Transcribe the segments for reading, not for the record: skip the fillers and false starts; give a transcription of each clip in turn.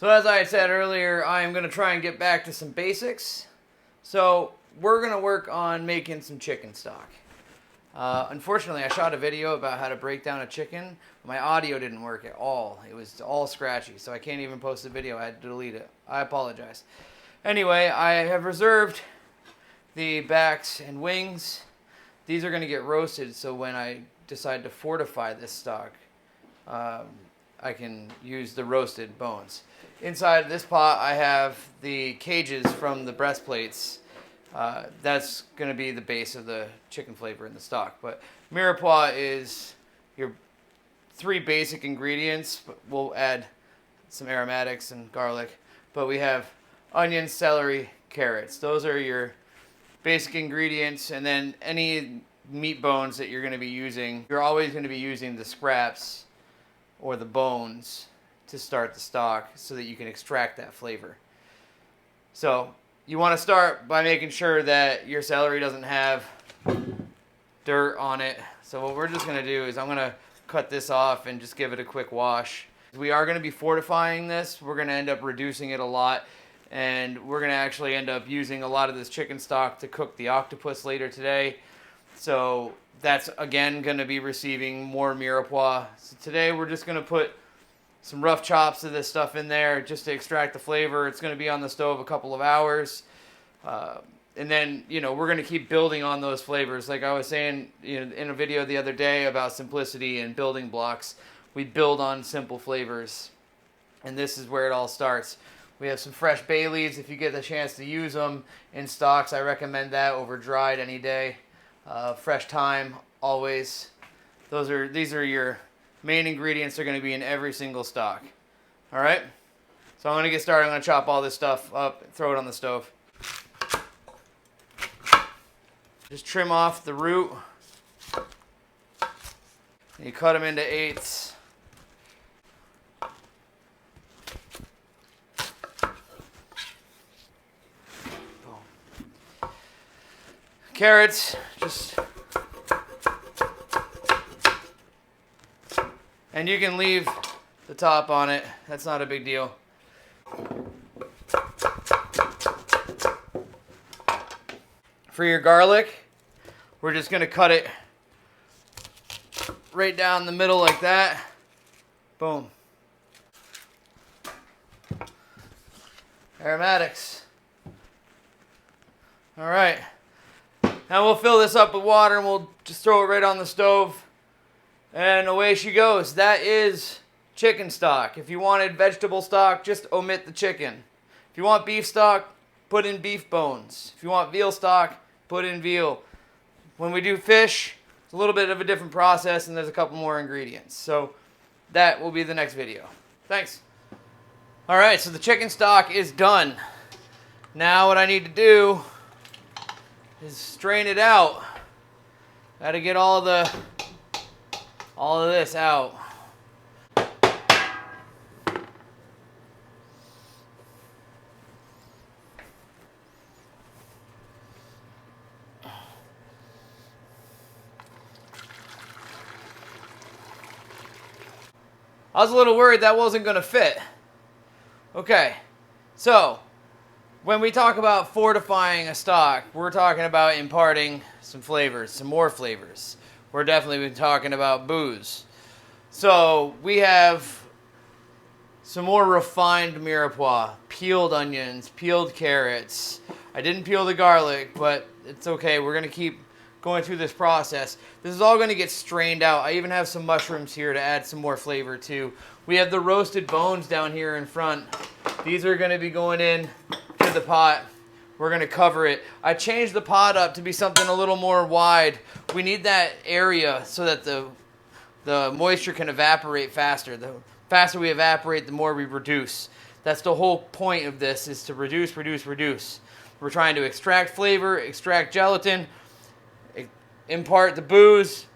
So as I had said earlier, I am going to try and get back to some basics. So we're going to work on making some chicken stock. Unfortunately, I shot a video about how to break down a chicken. My audio didn't work at all. It was all scratchy, so I can't even post the video. I had to delete it. I apologize. Anyway, I have reserved the backs and wings. These are going to get roasted, so when I decide to fortify this stock, I can use the roasted bones. Inside this pot, I have the cages from the breastplates. That's going to be the base of the chicken flavor in the stock. But mirepoix is your 3 basic ingredients. We'll add some aromatics and garlic. But we have onion, celery, carrots. Those are your basic ingredients. And then any meat bones that you're going to be using, you're always going to be using the scraps or the bones to start the stock so that you can extract that flavor. So you want to start by making sure that your celery doesn't have dirt on it. So what we're just going to do is I'm going to cut this off and just give it a quick wash. We are going to be fortifying this. We're going to end up reducing it a lot, and we're going to actually end up using a lot of this chicken stock to cook the octopus later today. So that's again going to be receiving more mirepoix. So today we're just going to put some rough chops of this stuff in there just to extract the flavor. It's going to be on the stove a couple of hours. And then, we're going to keep building on those flavors. Like I was saying in a video the other day about simplicity and building blocks, we build on simple flavors. And this is where it all starts. We have some fresh bay leaves. If you get the chance to use them in stocks, I recommend that over dried any day. Fresh thyme, always. These are your main ingredients. Are going to be in every single stock. All right? So I'm going to get started. I'm going to chop all this stuff up, throw it on the stove. Just trim off the root. And you cut them into 8ths. Boom. Carrots, and you can leave the top on it. That's not a big deal. For your garlic, we're just going to cut it right down the middle like that. Boom. Aromatics. All right. Now we'll fill this up with water and we'll just throw it right on the stove. And away she goes. That is chicken stock. If you wanted vegetable stock, just omit the chicken. If you want beef stock, put in beef bones. If you want veal stock, put in veal. When we do fish, it's a little bit of a different process and there's a couple more ingredients. So that will be the next video. Thanks. All right, so the chicken stock is done. Now what I need to do is strain it out. Got to get all of this out. I was a little worried that wasn't going to fit. Okay, so when we talk about fortifying a stock, we're talking about imparting some flavors, some more flavors. We're definitely talking about booze. So we have some more refined mirepoix, peeled onions, peeled carrots. I didn't peel the garlic, but it's okay. We're going to keep going through this process. This is all going to get strained out. I even have some mushrooms here to add some more flavor too. We have the roasted bones down here in front. These are going to be going in to the pot. We're going to cover it. I changed the pot up to be something a little more wide. We need that area so that the moisture can evaporate faster. The faster we evaporate, the more we reduce. That's the whole point of this, is to reduce, reduce, reduce. We're trying to extract flavor, extract gelatin, impart the booze,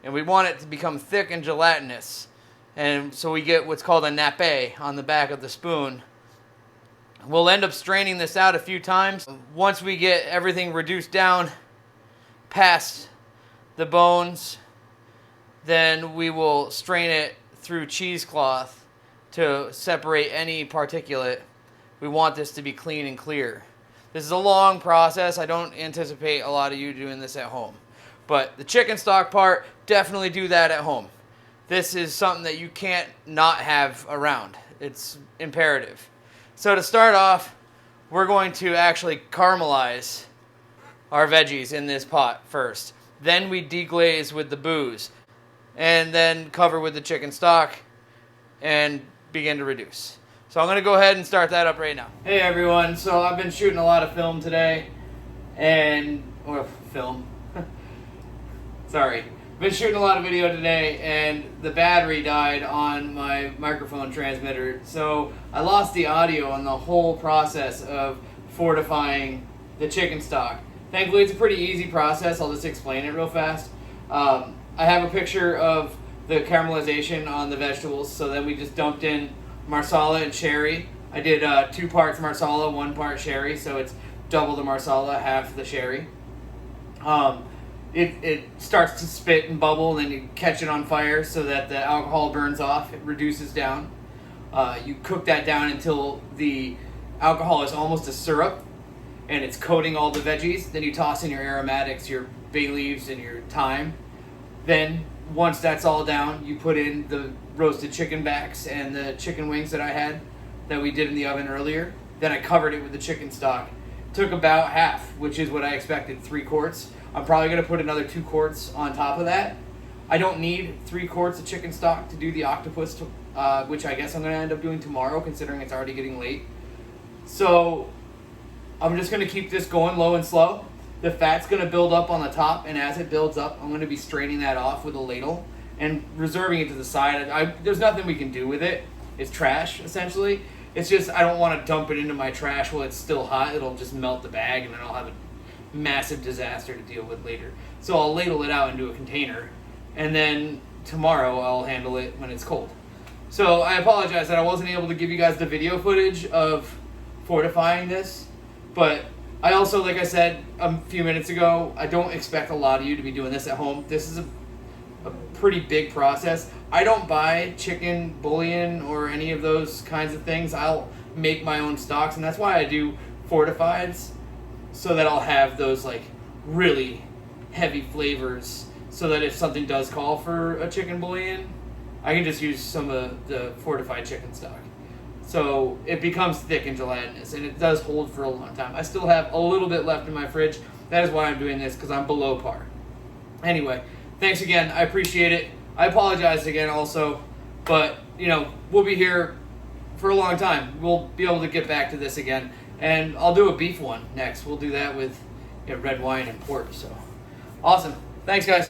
and we want it to become thick and gelatinous. And so we get what's called a nappe on the back of the spoon. We'll end up straining this out a few times. Once we get everything reduced down past the bones, then we will strain it through cheesecloth to separate any particulate. We want this to be clean and clear. This is a long process. I don't anticipate a lot of you doing this at home. But the chicken stock part, definitely do that at home. This is something that you can't not have around. It's imperative. So to start off, we're going to actually caramelize our veggies in this pot first. Then we deglaze with the booze. And then cover with the chicken stock and begin to reduce. So I'm going to go ahead and start that up right now. Hey everyone, so I've been shooting a lot of film today. Sorry. Been shooting a lot of video today, and the battery died on my microphone transmitter, so I lost the audio on the whole process of fortifying the chicken stock. Thankfully, it's a pretty easy process. I'll just explain it real fast. I have a picture of the caramelization on the vegetables, so then we just dumped in marsala and sherry. I did 2 parts marsala, 1 part sherry, so it's double the marsala, half the sherry. It starts to spit and bubble, and then you catch it on fire so that the alcohol burns off. It reduces down. You cook that down until the alcohol is almost a syrup, and it's coating all the veggies. Then you toss in your aromatics, your bay leaves, and your thyme. Then, once that's all down, you put in the roasted chicken backs and the chicken wings that I had that we did in the oven earlier. Then I covered it with the chicken stock. Took about half, which is what I expected, 3 quarts. I'm probably going to put another 2 quarts on top of that. I don't need 3 quarts of chicken stock to do the octopus, which I guess I'm going to end up doing tomorrow, considering it's already getting late. So I'm just going to keep this going low and slow. The fat's going to build up on the top, and as it builds up, I'm going to be straining that off with a ladle and reserving it to the side. There's nothing we can do with it. It's trash, essentially. It's just I don't want to dump it into my trash while it's still hot. It'll just melt the bag, and then I'll have a massive disaster to deal with later. So I'll ladle it out into a container, and then tomorrow I'll handle it when it's cold. So I apologize that I wasn't able to give you guys the video footage of fortifying this, but I also, like I said a few minutes ago, I don't expect a lot of you to be doing this at home. This is a pretty big process. I don't buy chicken bouillon or any of those kinds of things. I'll make my own stocks, and that's why I do fortifieds, so that I'll have those like really heavy flavors, so that if something does call for a chicken bouillon, I can just use some of the fortified chicken stock. So it becomes thick and gelatinous, and it does hold for a long time. I still have a little bit left in my fridge. That is why I'm doing this, because I'm below par. Anyway, thanks again. I appreciate it. I apologize again also, but we'll be here for a long time. We'll be able to get back to this again. And I'll do a beef one next. We'll do that with red wine and pork. So awesome. Thanks, guys.